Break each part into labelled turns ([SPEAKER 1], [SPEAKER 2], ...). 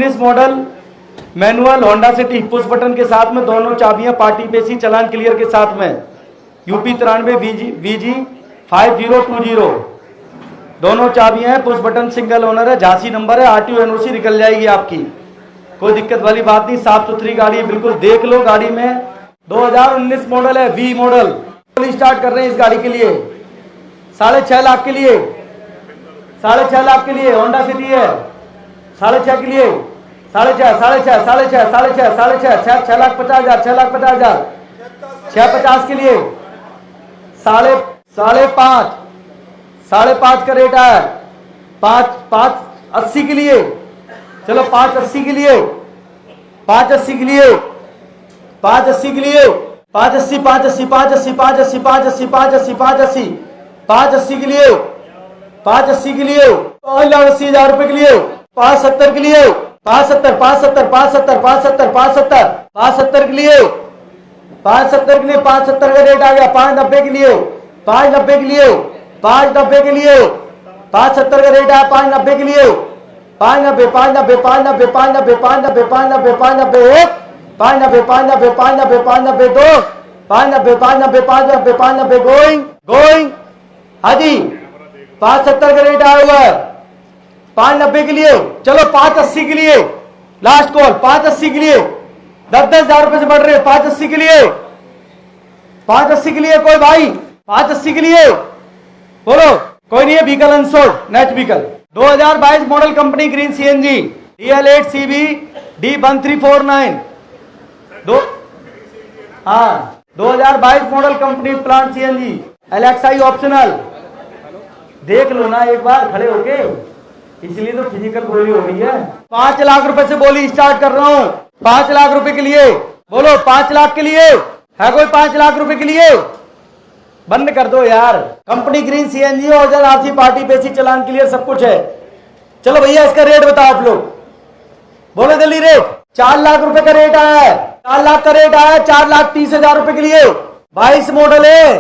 [SPEAKER 1] 2019 model manual Honda city push button के साथ में, दोनों चाबियां पार्टी पेशी चालान क्लियर के साथ में, यूपी 93 VG 5020, दोनों चाबियां हैं, पुश बटन सिंगल ओनर है, झांसी नंबर है, RTO NOC निकल जाएगी आपकी, कोई दिक्कत वाली बात नहीं। साफ सुथरी गाड़ी है, बिल्कुल देख लो गाड़ी में। 2019 मॉडल है, V मॉडल। स्टार्ट कर रहे हैं इस गाड़ी के लिए 6.5 लाख के लिए, 6.5 लाख के लिए होंडा सिटी है, 6.5 के लिए, 6.5 6,50,000, 6,50,000 के लिए, 5.5 का रेट है, 5.80 के लिए, चलो 5.80 के लिए, 5.80 के लिए, 5.80 के लिए, 5.80 5.80 5.80 5.80 5.80 5.80 5.80 5.80 के लिए, 5.80 के लिए, 5,80,000 रुपए के लिए, 5.70 के लिए, 5.70 5.70 5.70 5.70 5.70 5.70 के लिए, 5.70 के लिए, 5.70 का रेट आ गया, 5.90 के लिए, 5.90 के लिए, 5.90 के लिए, 5.70 का रेट आया, 5.90 के लिए, 5.90 5.90 5.90 5.90 5.90 5.90 5.90 5.90 5.90 5.90 5.90 2 5.90 5.90 5.90 5.90 गोइंग हाजी 5.70 का रेट आया हुआ है, 5.90 के लिए, चलो 5.80 के लिए, लास्ट कॉल 5.80 के लिए, 10,000 रुपए से बढ़ रहे हैं, 5.80 के लिए, 5.80 के लिए कोई भाई, 5.80 के लिए बोलो, कोई नहीं है। Vehicle unsold, next vehicle 2022 model company green CNG DL8 CB D1349 2022 model company plant CNG LXI optional, देख लो ना एक बार खड़े होके, इसलिए तो फिजिकल बोली हो गई है। 5 लाख रुपए से बोली स्टार्ट कर रहा हूं, 5 लाख रुपए के लिए बोलो, 5 लाख के लिए है कोई, 5 लाख रुपए के लिए बंद कर दो यार। कंपनी ग्रीन CNG और RC पार्टी पेशी चालान क्लियर सब कुछ है। चलो भैया इसका रेट बताओ आप लोग, बोलो जल्दी रेट। 4 लाख रुपए का रेट आया है, 4 लाख का रेट आया है, 4,30,000 रुपए के लिए। 22 मॉडल है,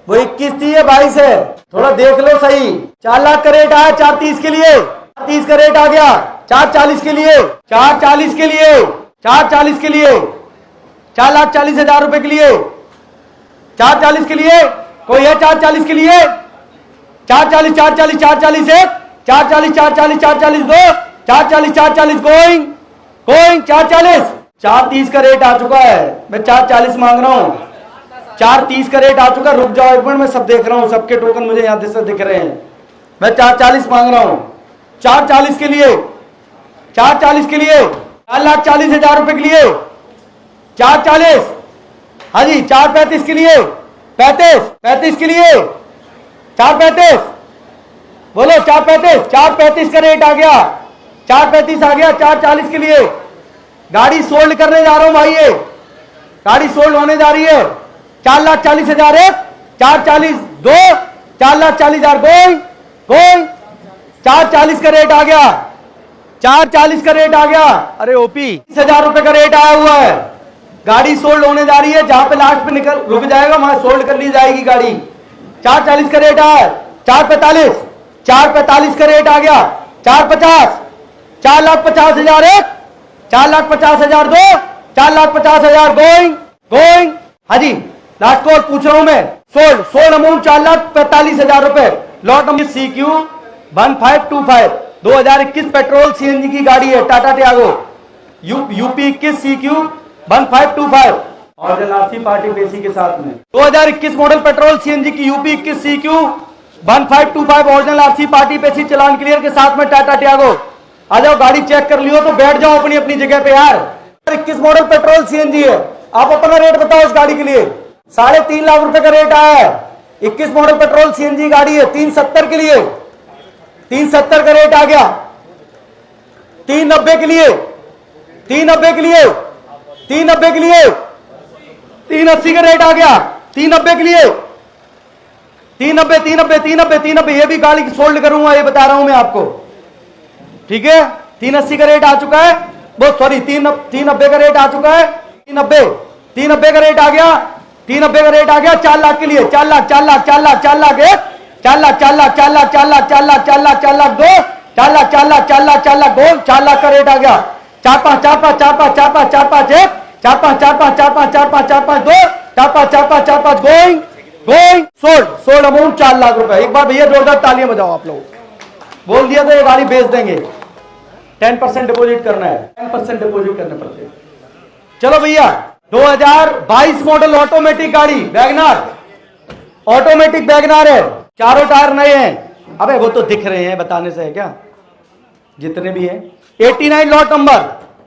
[SPEAKER 1] वो 21 थी है, 22 है, थोड़ा देख लो सही। 4 लाख का रेट आया, 4.30 के लिए, 30 का रेट आ गया, 4.40 के लिए, 4.40 के लिए, 4.40 के लिए, 4,40,000 रुपए के लिए, 4.40 के लिए कोई है, 4.40 के लिए, 4.40 4.40 4.40 1 4.40 4.40 4.40 2 4.40 4.40 गोइंग 4.40 4.30 का रेट आ चुका है, मैं 4.40 मांग रहा हूं, 4.30 का रेट आ चुका है। रुक जाओ एक मिनट, मैं सब देख रहा हूं, सबके टोकन मुझे यहां से दिख रहे हैं। मैं 4.40 मांग रहा हूं, 4.40 के लिए, 4.40 के लिए, 4,40,000 रुपए के लिए, 4.40 हाँ जी, 4.35 के लिए, 35 के लिए, 4.35 बोलो, 4.35 का रेट आ गया, 4.35 आ गया, 4.40 के लिए। गाड़ी सोल्ड करने जा रहा हूं भाई, ये गाड़ी सोल्ड होने जा रही है। 4,40,000 1 4.40 2 4,40,000 गोइंग 4.40 का रेट आ गया, 4.40 का रेट आ गया। अरे ओपी 30,000 रुपए का रेट आया हुआ है, गाड़ी सोल्ड होने जा रही है, जहां पे लास्ट पे निकल रुक जाएगा वहां सोल्ड कर ली जाएगी गाड़ी। 4.40 का रेट आया, 4.45 का रेट आ गया, 4.50 4,50,000 1 4,50,000 2 4,50,000 गोइंग हाजी। लास्ट कॉल पूछ रहा हूं मैं, सोल्ड अमाउंट 4,45,000 रुपए। Lot number CQ 1525 2021 petrol CNG की गाड़ी है, टाटा टियागो यूपी 21 CQ 1525 और RC पार्टी पेशी के साथ में। 2021 मॉडल पेट्रोल CNG की UP 21 CQ 1525 original RC party पेशी चालान क्लियर के साथ में, टाटा टियागो। आ जाओ, गाड़ी चेक कर लियो तो बैठ जाओ अपनी अपनी जगह पे यार। 21 मॉडल पेट्रोल CNG है, आप अपना रेट बताओ इस गाड़ी के लिए। 3.5 लाख रुपए का रेट आया है, 21 मॉडल पेट्रोल CNG गाड़ी है। 370 के लिए, 370 का रेट आ गया, 390 के लिए, 390 के लिए, 390 के लिए, 380 का रेट आ गया, 390 के लिए, 390 390 390 390 ये भी गाड़ी सोल्ड करूंगा, ये बता रहा हूं मैं आपको, ठीक है। 380 का रेट आ चुका है, बहुत सॉरी 390 का रेट आ चुका है, 390 का रेट आ गया, 390 का रेट आ गया। 4 लाख के लिए, 4 लाख 4 लाख 4 लाख 4 लाख 1 4 लाख 4 लाख 4 लाख 4 लाख 4 लाख 4 लाख 4 लाख 2 4 लाख 4 लाख 4 लाख 4 लाख 2 4 लाख का रेट आ गया। 4 5 4 5 4 5 4 5 4 5 1 4 5 4 5 4 5 4 5 4 5 2 4 5 4 5 4 5 going going sold amount 4 lakh रुपए। एक बार भैया जोरदार तालियां बजाओ आप लोग। बोल दिया तो ये गाड़ी बेच देंगे। 10% डिपॉजिट करना है, 10% डिपॉजिट करने पड़ते हैं। चलो भैया 2022 मॉडल ऑटोमेटिक गाड़ी वैगनार, ऑटोमेटिक वैगनार है, चारों टायर नए हैं। अबे वो तो दिख रहे हैं, बताने से है क्या, जितने भी हैं। 89 लॉट नंबर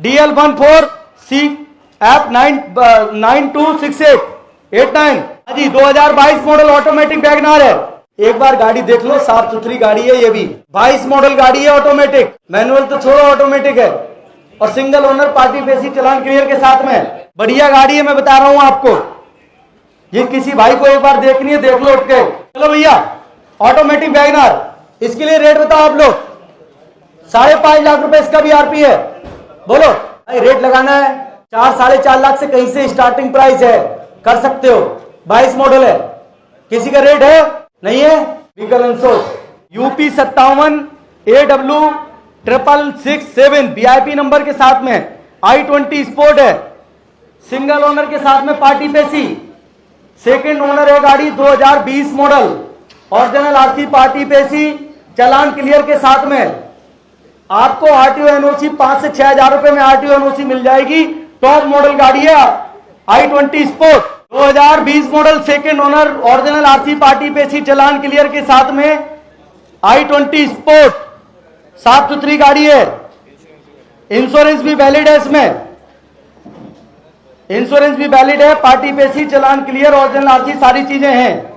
[SPEAKER 1] DL14CF926889 जी 2022 मॉडल ऑटोमेटिक वैगनार है। एक बार गाड़ी देख लो, साफ सुथरी गाड़ी है। ये भी 22 मॉडल गाड़ी है, ऑटोमेटिक, मैनुअल तो छोड़ो, ऑटोमेटिक है और सिंगल ओनर, पार्टी बेसिक, चालान क्लियर के साथ में। बढ़िया गाड़ी है, मैं बता रहा हूं आपको। ये किसी भाई को एक बार देखनी है, देख लो उठ के। चलो भैया ऑटोमेटिक वैगनार, इसके लिए रेट बताओ आप लोग। 5.5 लाख रुपए इसका भी आरपी है। बोलो भाई, रेट लगाना है। 4 साढ़े 4 लाख से कहीं से स्टार्टिंग प्राइस है, कर सकते हो। 22 मॉडल है, किसी का रेट है नहीं है। Vehicle ensure UP 57 AW 667 VIP number के साथ में, i20 स्पोर्ट है, सिंगल ओनर के साथ में, पार्टी पेसी, सेकंड ओनर है गाड़ी, 2020 मॉडल, ओरिजिनल आरसी, पार्टी पेसी, चालान क्लियर के साथ में। आपको RTO NOC 5 से 6 हजार रुपए में RTO NOC मिल जाएगी। टॉप मॉडल गाड़ी है, i20 sport 2020 model, second owner, original RC, party पेसी, चालान क्लियर के साथ में, i20 स्पोर्ट, साफ सुथरी गाड़ी है। इंश्योरेंस भी वैलिड है, इसमें इंश्योरेंस भी वैलिड है, पार्टी पेसी, चालान क्लियर, ओरिजिनल आरसी, सारी चीजें हैं।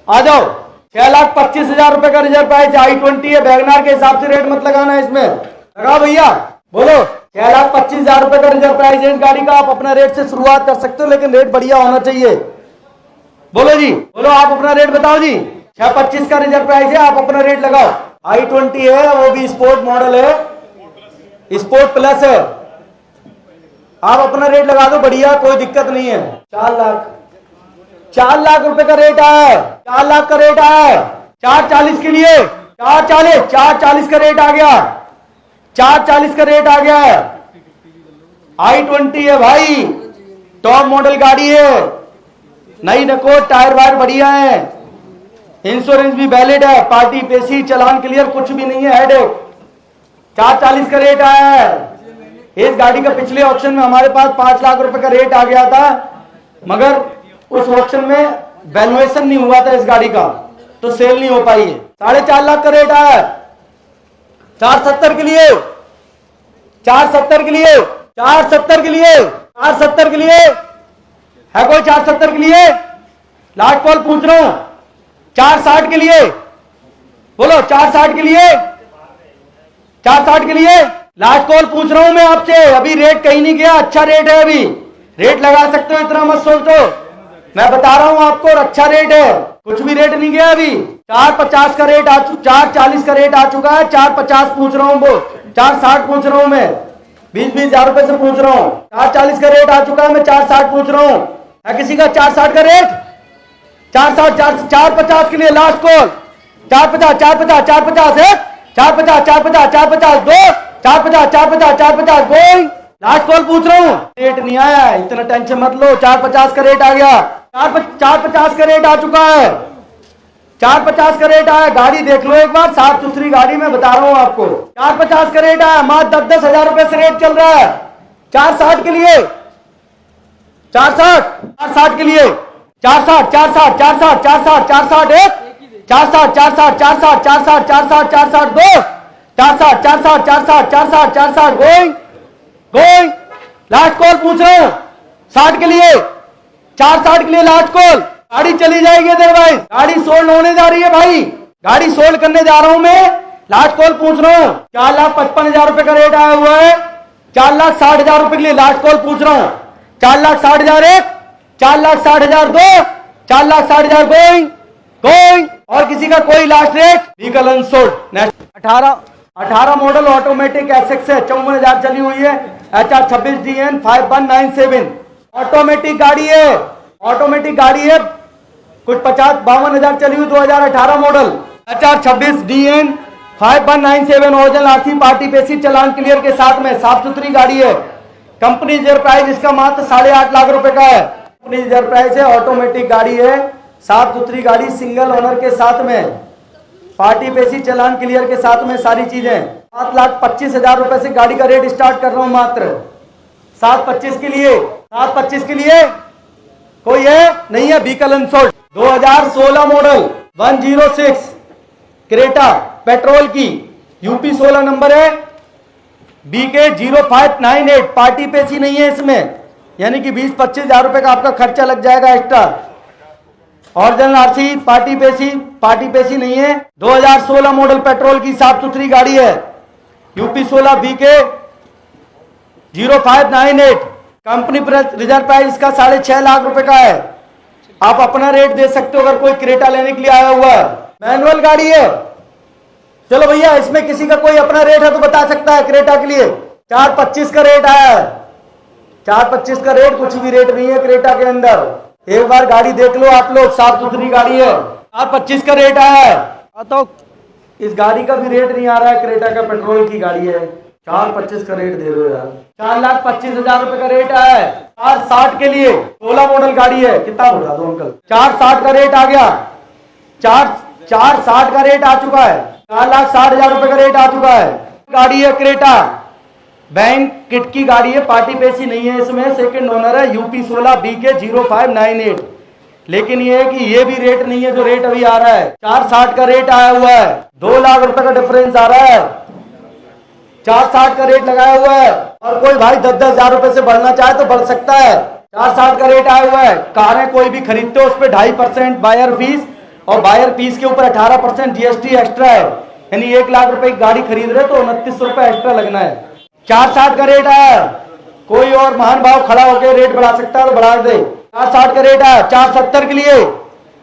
[SPEAKER 1] आ जाओ। 6,25,000 रुपए का रिजर्व प्राइस, i20 है, वैगनार के हिसाब से रेट मत लगाना है इसमें। लगा भैया, बोलो 6,25,000 रुपए का रिजर्व प्राइस है इस गाड़ी का। आप अपना रेट से शुरुआत कर सकते हो, लेकिन रेट बढ़िया होना चाहिए। बोलो जी, बोलो आप अपना रेट बताओ जी। 6,25 का रिजर्व प्राइस है, आप अपना रेट लगाओ। i20 है, वो भी स्पोर्ट मॉडल है, स्पोर्ट प्लस है। आप अपना रेट लगा दो, बढ़िया, कोई दिक्कत नहीं है। 4 लाख रुपए का रेट आया है, 4 लाख का रेट आया है। 440 के लिए 440 का रेट आ गया, 440 का रेट आ गया है। i20 है भाई, टॉप मॉडल गाड़ी है, नई नकोर, टायर वायर बढ़िया है, इंश्योरेंस भी वैलिड है, पार्टी पेशी, चालान क्लियर, कुछ भी नहीं है, हेडेक। 440 का रेट आया है। इस गाड़ी का पिछले ऑप्शन में हमारे पास 5 लाख रुपए का रेट आ गया था, मगर उस ऑप्शन में वैल्यूएशन नहीं हुआ था इस गाड़ी का, तो सेल नहीं हो पाई है। 4.5 लाख का रेट आया है। 470 के लिए, 470 के लिए, 470 के लिए, 470 के लिए है कोई? 470 के लिए लास्ट कॉल पूछ रहा हूं। 460 के लिए बोलो, 460 के लिए, 460 के लिए लास्ट कॉल पूछ रहा हूं मैं आपसे। अभी रेट कहीं नहीं गया, अच्छा रेट है, अभी रेट लगा सकते हो, इतना मत सोचो, मैं बता रहा हूं आपको, अच्छा रेट है, कुछ भी रेट नहीं गया अभी। 450 का रेट 440 का रेट आ चुका है। 450 पूछ रहा हूं, वो 460 पूछ रहा हूं मैं, 20-20 हजार रुपए से पूछ रहा हूं। 440 का रेट आ चुका है, मैं 460 पूछ रहा हूं। है किसी का 460 का रेट? 450 के लिए लास्ट कॉल। 450 450 450 है, 450 450 450 2 450 450 450 गोइंग। लास्ट कॉल पूछ रहा हूं, रेट नहीं आया, इतना टेंशन मत लो। 450 का रेट आ गया, 450 का रेट आ चुका है, 450 का रेट आया। गाड़ी देख लो एक बार, साफ सुथरी गाड़ी, मैं बता रहा हूं आपको। 450 का रेट आया, मात्र 10-10 हजार रुपए से रेट चल रहा है। 460 के लिए, 460 के लिए, 460 460 460 460 460 1 460 460 460 460 460 460 2 460 460 460 460 460 गोइंग गोइंग। लास्ट कॉल पूछ रहा हूं 60 के लिए, 460 के लिए लास्ट कॉल। गाड़ी चली जाएगी अदरवाइज, गाड़ी सोल्ड होने जा रही है भाई, गाड़ी सोल्ड करने जा रहा हूं मैं। लास्ट कॉल पूछ रहा हूं, 4,55,000 रुपए का रेट आया हुआ है। 4,60,000 रुपए के लिए लास्ट कॉल पूछ रहा हूं। 4,60,000 1, 4,60,000 2, 4,60,000 गोइंग गोइंग। और किसी का कोई last rate? Vehicle unsold. 18 model automatic SX है, 54,000 चली हुई है, HR 26DN 5197। ऑटोमेटिक गाड़ी है, ऑटोमेटिक गाड़ी है, कुछ 52,000 चली हुई, 2018 model, HR 26DN 5197 original RC party पेशी चालान क्लियर के साथ में, साफ सुथरी गाड़ी है। कंपनी रिजर्व प्राइस इसका मात्र 8.5 लाख रुपए का है। कंपनी रिजर्व प्राइस है, ऑटोमेटिक गाड़ी है, साफ सुथरी गाड़ी, सिंगल ओनर के साथ में, पार्टी पेशी चालान क्लियर के साथ में, सारी चीजें। 7,25,000 रुपए से गाड़ी का रेट स्टार्ट कर रहा हूं मात्र 7,25 के लिए। 7,25 के लिए कोई है नहीं है। Vehicle unsold 2016 model 106 Creta petrol की, यूपी 16 नंबर है, BK 0598, पार्टी पेशी नहीं है इसमें, यानी कि 20-25 हजार रुपए का आपका खर्चा लग जाएगा एक्स्ट्रा। ओरिजिनल आरसी पार्टी पेशी नहीं है। 2016 मॉडल पेट्रोल की साफ सुथरी गाड़ी है, UP 16 BK 0598। Company reserve price इसका 6.5 लाख रुपए का है। आप अपना रेट दे सकते हो अगर कोई क्रेटा लेने के लिए आया हुआ है। मैनुअल गाड़ी है। चलो भैया, इसमें किसी का कोई अपना रेट है तो बता सकता है क्रेटा के लिए। 4,25 का रेट आया है। 4,25 का रेट, कुछ भी रेट नहीं है क्रेटा के अंदर। एक बार गाड़ी देख लो आप लोग, साफ सुथरी गाड़ी है। 4,25 का रेट आया है। तो इस गाड़ी का भी रेट नहीं आ रहा है, क्रेटा का पेट्रोल की गाड़ी है। 4,25 का रेट दे दो यार। 4,25,000 रुपए का रेट आया है। 4,60 के लिए 16 मॉडल गाड़ी है। कितना बढ़ा दो अंकल, 4,60 का रेट आ गया। 4,60 का रेट आ चुका है। 4,60,000 रुपए का रेट आ चुका है। गाड़ी है क्रेटा, बैंक किट की गाड़ी है, पार्टी पेशी नहीं है इसमें, सेकंड ओनर है, यूपी 16 BK 0598। लेकिन ये है कि ये भी रेट नहीं है जो रेट अभी आ रहा है। 4,60 का रेट आया हुआ है। 2 लाख रुपए का डिफरेंस आ रहा है। 4,60 का रेट लगाया हुआ है। और कोई भाई 10-10 हजार रुपए से बढ़ना चाहे तो बढ़ सकता है। 4,60 का रेट आया हुआ है। कारें कोई भी खरीदते हो उस पर 2.5% बायर फीस, और बायर फीस के ऊपर 18% GST एक्स्ट्रा है। यानी 1 लाख रुपए की गाड़ी खरीद रहे तो 2900 रुपए एक्स्ट्रा लगना है। 4,60 का रेट आया। कोई और महान भाव खड़ा होकर रेट बढ़ा सकता है तो बढ़ा दे। 4,60 का रेट आया। 4,70 के लिए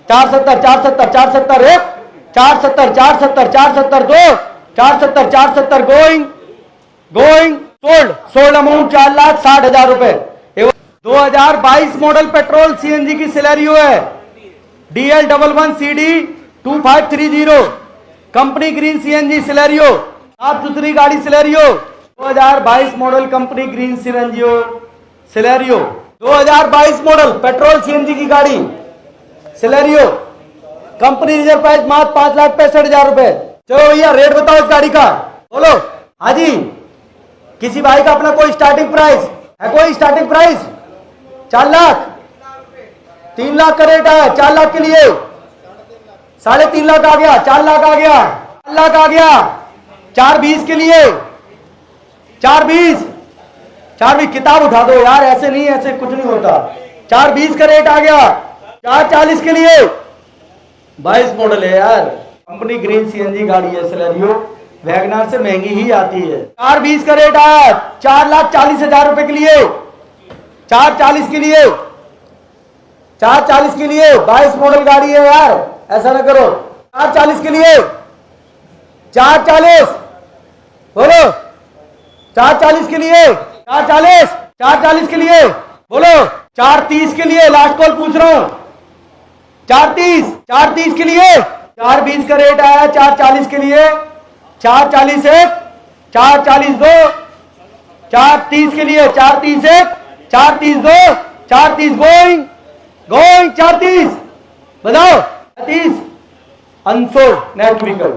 [SPEAKER 1] 4,70 4,70 4,70 1 4,70 4,70 4,70 2 4,70 4,70 गोइंग सोल्ड अमाउंट 4,60,000 रुपए। 2022 मॉडल पेट्रोल CNG की सिलेरियो है, DL 11CD 2530, company green CNG Celerio, साफ सुथरी गाड़ी Celerio. 2022 model company green Celerio 2022 model petrol CNG की गाड़ी सिलेरियो, कंपनी रिजर्व प्राइस मात्र 5,65,000 रुपए। चलो भैया रेट बताओ इस गाड़ी का, बोलो। हाँ जी, किसी भाई का अपना कोई स्टार्टिंग प्राइस है? कोई स्टार्टिंग प्राइस 4 लाख 3 लाख का रेट है। 4 लाख के लिए 3.5 लाख आ गया। 4 लाख आ गया। 4 लाख आ गया। 4,20 के लिए 4,20 किताब उठा दो यार, ऐसे नहीं, ऐसे कुछ नहीं होता। 4,20 का रेट आ गया। 4,40 के लिए 22 मॉडल है यार, कंपनी ग्रीन CNG गाड़ी है सिलेरियो, वैगनार से महंगी ही आती है। 4,20 का रेट आया। 4,40,000 रुपए के लिए 4,40 के लिए 4,40 के लिए 22 मॉडल गाड़ी है यार, ऐसा ना करो। 4,40 के लिए 4,40 बोलो। 4,40 के लिए 4,40 के लिए बोलो। 4,30 के लिए लास्ट कॉल पूछ रहा हूं। 4,30 के लिए 4,20 का रेट आया। 4,40 के लिए 4,40 1 4,40 2 4,30 के लिए 4,30 1 4,30 2 4,30 गोइंग 4,30 बताओ। 30 अनसोल्ड नेक्स्ट व्हीकल।